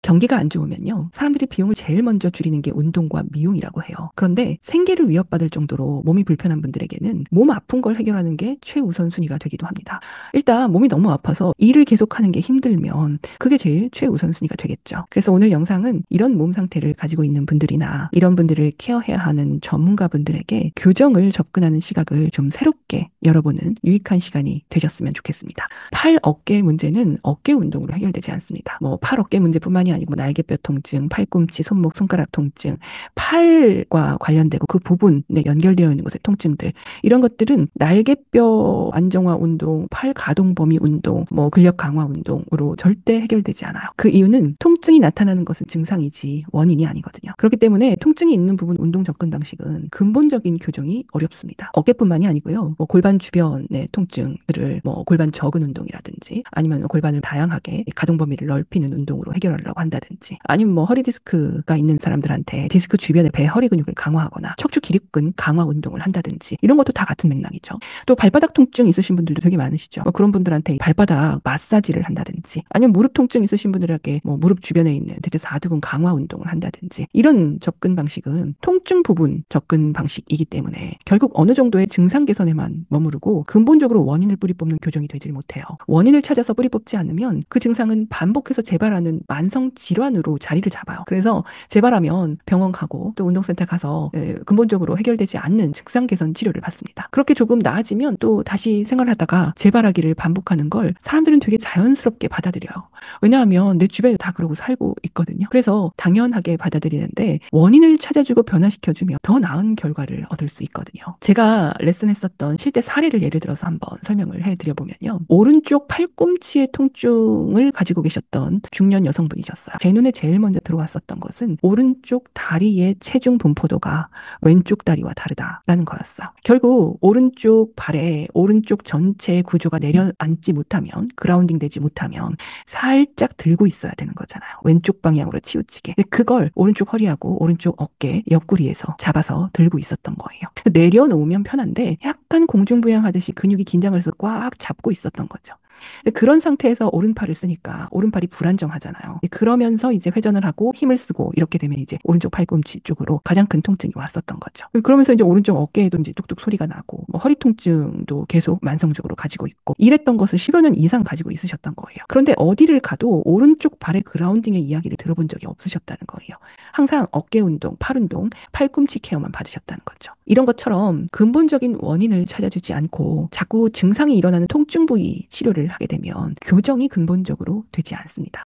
경기가 안 좋으면요, 사람들이 비용을 제일 먼저 줄이는 게 운동과 미용이라고 해요. 그런데 생계를 위협받을 정도로 몸이 불편한 분들에게는 몸 아픈 걸 해결하는 게 최우선순위가 되기도 합니다. 일단 몸이 너무 아파서 일을 계속하는 게 힘들면 그게 제일 최우선순위가 되겠죠. 그래서 오늘 영상은 이런 몸 상태를 가지고 있는 분들이나 이런 분들을 케어해야 하는 전문가분들에게 교정을 접근하는 시각을 좀 새롭게 열어보는 유익한 시간이 되셨으면 좋겠습니다. 팔, 어깨 문제는 어깨 운동으로 해결되지 않습니다. 뭐 팔, 어깨 문제뿐만이 아니고 날개뼈 통증, 팔꿈치, 손목, 손가락 통증, 팔과 관련되고 그 부분에 연결되어 있는 곳의 통증들, 이런 것들은 날개뼈 안정화 운동, 팔 가동 범위 운동, 뭐 근력 강화 운동으로 절대 해결되지 않아요. 그 이유는 통증이 나타나는 것은 증상이지 원인이 아니거든요. 그렇기 때문에 통증이 있는 부분 운동 접근 방식은 근본적인 교정이 어렵습니다. 어깨뿐만이 아니고요. 뭐 골반 주변의 통증들을 뭐 골반 접근 운동이라든지 아니면 골반을 다양하게 가동 범위를 넓히는 운동으로 해결하려고 한다든지 아니면 뭐 허리 디스크가 있는 사람들한테 디스크 주변의 배 허리 근육을 강화하거나 척추 기립근 강화 운동을 한다든지 이런 것도 다 같은 맥락이죠. 또 발바닥 통증 있으신 분들도 되게 많으시죠. 뭐 그런 분들한테 발바닥 마사지를 한다든지 아니면 무릎 통증 있으신 분들에게 뭐 무릎 주변에 있는 대퇴사두근 강화 운동을 한다든지 이런 접근 방식은 통증 부분 접근 방식이기 때문에 결국 어느 정도의 증상 개선에만 머무르고 근본적으로 원인을 뿌리 뽑는 교정이 되질 못해요. 원인을 찾아서 뿌리 뽑지 않으면 그 증상은 반복해서 재발하는 만성 질환으로 자리를 잡아요. 그래서 재발하면 병원 가고 또 운동센터 가서 근본적으로 해결되지 않는 증상 개선 치료를 받습니다. 그렇게 조금 나아지면 또 다시 생활하다가 재발하기를 반복하는 걸 사람들은 되게 자연스럽게 받아들여요. 왜냐하면 내 주변에 다 그러고 살고 있거든요. 그래서 당연하게 받아들이는데 원인을 찾아주고 변화시켜주면 더 나은 결과를 얻을 수 있거든요. 제가 레슨했었던 실제 사례를 예를 들어서 한번 설명을 해드려보면요. 오른쪽 팔꿈치의 통증을 가지고 계셨던 중년 여성분이셨어요. 제 눈에 제일 먼저 들어왔었던 것은 오른쪽 다리의 체중 분포도가 왼쪽 다리와 다르다라는 거였어요. 결국 오른쪽 발에 오른쪽 전체의 구조가 내려앉지 못하면 그라운딩 되지 못하면 살짝 들고 있어야 되는 거잖아요. 왼쪽 방향으로 치우치게. 근데 그걸 오른쪽 허리하고 오른쪽 어깨 옆구리에서 잡아서 들고 있었던 거예요. 내려놓으면 편한데 약간 공중부양하듯이 근육이 긴장을 해서 꽉 잡고 있었던 거죠. 그런 상태에서 오른팔을 쓰니까 오른팔이 불안정하잖아요. 그러면서 이제 회전을 하고 힘을 쓰고 이렇게 되면 이제 오른쪽 팔꿈치 쪽으로 가장 큰 통증이 왔었던 거죠. 그러면서 이제 오른쪽 어깨에도 이제 뚝뚝 소리가 나고 뭐 허리 통증도 계속 만성적으로 가지고 있고 이랬던 것을 10여 년 이상 가지고 있으셨던 거예요. 그런데 어디를 가도 오른쪽 발의 그라운딩의 이야기를 들어본 적이 없으셨다는 거예요. 항상 어깨 운동, 팔 운동, 팔꿈치 케어만 받으셨다는 거죠. 이런 것처럼 근본적인 원인을 찾아주지 않고 자꾸 증상이 일어나는 통증 부위 치료를 하게 되면 교정이 근본적으로 되지 않습니다.